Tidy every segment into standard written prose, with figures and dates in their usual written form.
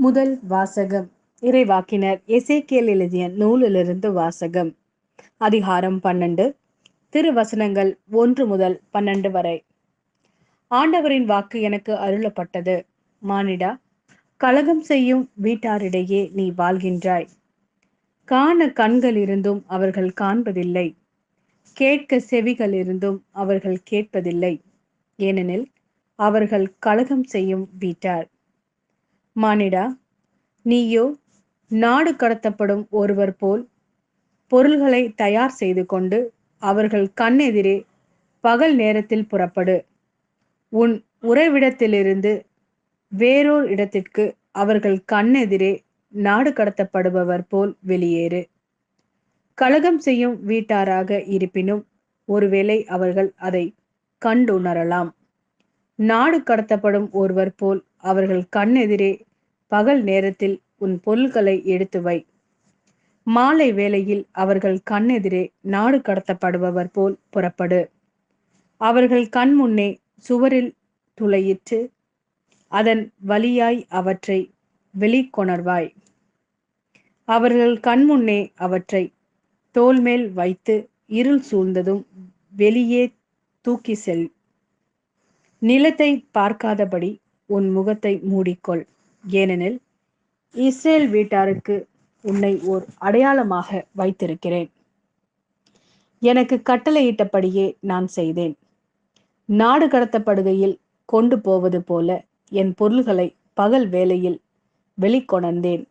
முதல் வாசகம் இறைவாக்கினர் எசேக்கியேல் எழுதிய நூலிலிருந்து வாசகம். அதிகாரம் 12, திருவசனங்கள் 1 முதல் 12 வரை. ஆண்டவரின் வாக்கு எனக்கு அருளப்பட்டது. மானிடா, கலகம் செய்யும் வீட்டாரிடையே நீ வாழ்கின்றாய். காண கண்கள் இருந்தும் அவர்கள் காண்பதில்லை, கேட்க செவிகள் இருந்தும் அவர்கள் கேட்பதில்லை, ஏனெனில் அவர்கள் கலகம் செய்யும் வீட்டார். மானிடா, நீயோ நாடு கடத்தப்படும் ஒருவர் போல் பொருள்களை தயார் செய்து கொண்டு அவர்கள் கண்ணெதிரே பகல் நேரத்தில் புறப்படு. உன் உறைவிடத்திலிருந்து வேறோர் இடத்திற்கு அவர்கள் கண்ணெதிரே நாடு கடத்தப்படுபவர் போல் வெளியேறு. கலகம் செய்யும் வீட்டாராக இருப்பினும் ஒருவேளை அவர்கள் அதை கண்டுணரலாம். நாடு கடத்தப்படும் ஒருவர் போல் அவர்கள் கண்ணெதிரே பகல் நேரத்தில் உன் பொருள்களை எடுத்து வை. மாலை வேளையில் அவர்கள் கண்ணெதிரே நாடு கடத்தப்படுபவர் போல் புறப்படு. அவர்கள் கண் முன்னே சுவரில் துளையிட்டு அதன் வழியாய் அவற்றை வெளிக்கொணர்வாய். அவர்கள் கண்முன்னே அவற்றை தோள்மேல் வைத்து இருள் சூழ்ந்ததும் வெளியே தூக்கி செல். நிலத்தை பார்க்காதபடி உன் முகத்தை மூடிக்கொள், ஏனெனில் இஸ்ரேல் வீட்டாருக்கு உன்னை ஓர் அடையாளமாக வைத்திருக்கிறேன். எனக்கு கட்டளையிட்டபடியே நான் செய்தேன். நாடு கடத்தப்படுகையில் கொண்டு போவது போல என் பொருள்களை பகல் வேளையில் வெளிக்கொணர்ந்தேன்.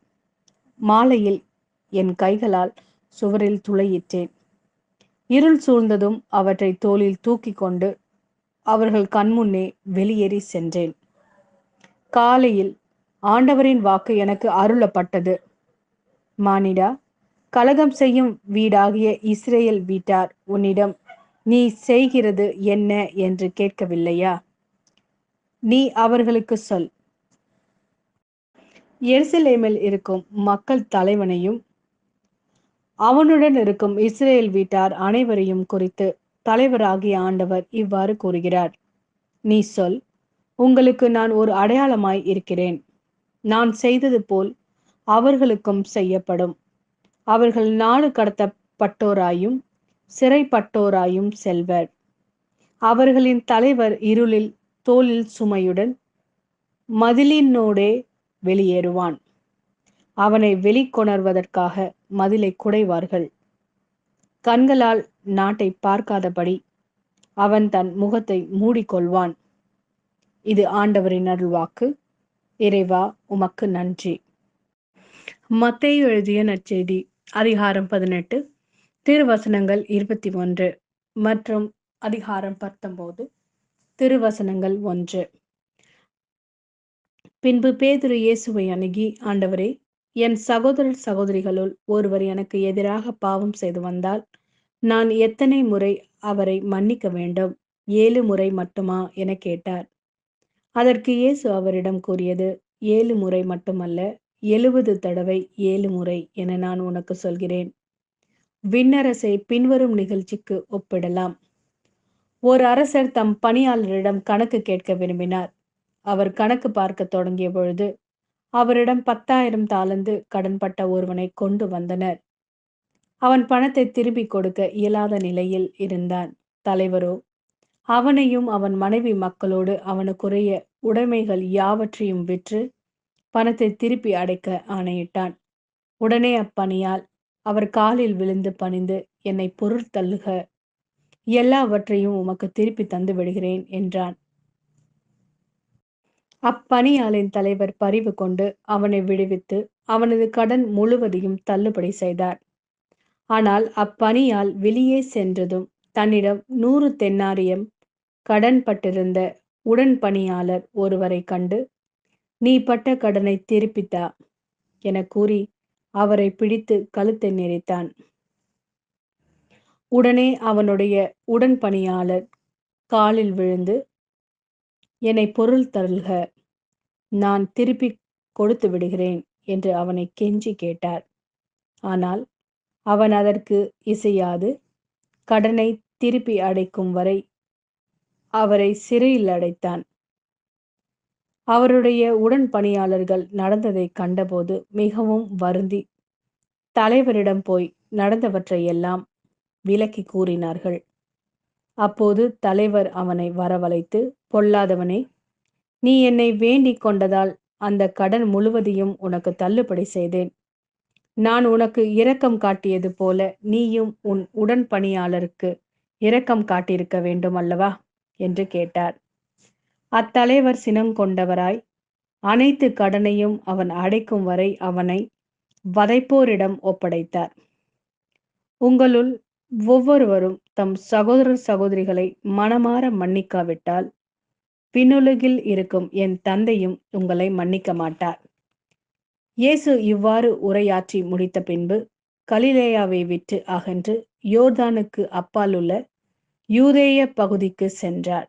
மாலையில் என் கைகளால் சுவரில் துளையிட்டேன். இருள் சூழ்ந்ததும் அவற்றை தோளில் தூக்கி கொண்டு அவர்கள் கண்முன்னே வெளியேறி சென்றேன். காலையில் ஆண்டவரின் வாக்கு எனக்கு அருளப்பட்டது. மானிடா, கலகம் செய்யும் வீடாகிய இஸ்ரேல் வீட்டார் உன்னிடம் நீ செய்கிறது என்ன என்று கேட்கவில்லையா? நீ அவர்களுக்கு சொல். எருசலேமில் இருக்கும் மக்கள் தலைவனையும் அவனுடன் இருக்கும் இஸ்ரேல் வீட்டார் அனைவரையும் குறித்து தலைவராகிய ஆண்டவர் இவ்வாறு கூறுகிறார். நீ சொல், உங்களுக்கு நான் ஒரு அடையாளமாய் இருக்கிறேன். நான் செய்தது போல் அவர்களுக்கும் செய்யப்படும். அவர்கள் நாடு கடத்தப்பட்டோராயும் சிறைப்பட்டோராயும் செல்வர். அவர்களின் தலைவர் இருளில் தோளில் சுமையுடன் மதிலினோடே வெளியேறுவான். அவனை வெளிக்கொணர்வதற்காக மதிலை குடைவார்கள். கண்களால் நாட்டை பார்க்காதபடி அவன் தன் முகத்தை மூடிக்கொள்வான். இது ஆண்டவரின் அருள்வாக்கு. இறைவா, உமக்கு நன்றி. மத்தேயு எழுதிய நற்செய்தி அதிகாரம் 18, திருவசனங்கள் 21 மற்றும் அதிகாரம் 19, திருவசனங்கள் 1. பின்பு பேதுரு இயேசுவை அணுகி, ஆண்டவரே, என் சகோதரர் சகோதரிகளுள் ஒருவர் எனக்கு எதிராக பாவம் செய்து வந்தால் நான் எத்தனை முறை அவரை மன்னிக்க வேண்டும்? 7 முறை மட்டுமா என கேட்டார். அதற்கு இயேசு அவரிடம் கூறியது, 7 முறை மட்டுமல்ல, 70 தடவை 7 முறை என நான் உனக்கு சொல்கிறேன். விண்ணரசை பின்வரும் நிகழ்ச்சிக்கு ஒப்பிடலாம். ஒரு அரசர் தம் பணியாளரிடம் கணக்கு கேட்க விரும்பினார். அவர் கணக்கு பார்க்க தொடங்கிய பொழுது அவரிடம் 10,000 தாலந்து கடன்பட்ட ஒருவனை கொண்டு வந்தனர். அவன் பணத்தை திருப்பி கொடுக்க இயலாத நிலையில் இருந்தான். தலைவரோ அவனையும் அவன் மனைவி மக்களோடு அவனுக்குரிய உடைமைகள் யாவற்றையும் விற்று பணத்தை திருப்பி அடைக்க ஆணையிட்டான். உடனே அப்பணியால் அவர் காலில் விழுந்து பணிந்து, என்னை பொருள் தள்ளுக, எல்லாவற்றையும் உமக்கு திருப்பி தந்து விடுகிறேன் என்றான். அப்பணியாளின் தலைவர் பரிவு கொண்டு அவனை விடுவித்து அவனது கடன் முழுவதையும் தள்ளுபடி செய்தார். ஆனால் அப்பணியால் வெளியே சென்றதும் தன்னிடம் 100 தெனாரியம் கடன் பட்டிருந்த உடன் பணியாளர் ஒருவரை கண்டு, நீ பட்ட கடனை திருப்பித்தா என கூறி அவரை பிடித்து கழுத்தை நெரித்தான். உடனே அவனுடைய உடன் பணியாளர் காலில் விழுந்து, என்னை பொருள் தருக, நான் திருப்பி கொடுத்து விடுகிறேன் என்று அவனை கெஞ்சி கேட்டார். ஆனால் அவன் அதற்கு இசையாது கடனை திருப்பி அடைக்கும் வரை அவரை சிறையில் அடைத்தான். அவருடைய உடன் பணியாளர்கள் நடந்ததை கண்டபோது மிகவும் வருந்தி தலைவரிடம் போய் நடந்தவற்றை எல்லாம் விளக்கி கூறினார்கள். அப்போது தலைவர் அவனை வரவழைத்து, பொல்லாதவனே, நீ என்னை வேண்டிக் கொண்டதால் அந்த கடன் முழுவதையும் உனக்கு தள்ளுபடி செய்தேன். நான் உனக்கு இரக்கம் காட்டியது போல நீயும் உன் உடன் பணியாளருக்கு இரக்கம் காட்டியிருக்க வேண்டும் அல்லவா என்று கேட்டார். அத்தலைவர் சினங்கொண்டவராய் அனைத்து கடனையும் அவன் அடைக்கும் வரை அவனை வதைப்போரிடம் ஒப்படைத்தார். உங்களுள் ஒவ்வொருவரும் தம் சகோதரர் சகோதரிகளை மனமாற மன்னிக்காவிட்டால் விண்ணுலகில் இருக்கும் என் தந்தையும் உங்களை மன்னிக்க மாட்டார். இயேசு இவ்வாறு உரையாற்றி முடித்த பின்பு கலிலேயாவை விட்டு அகன்று யோர்தானுக்கு அப்பாலுள்ள யூதேய பகுதிக்கு சென்றார்.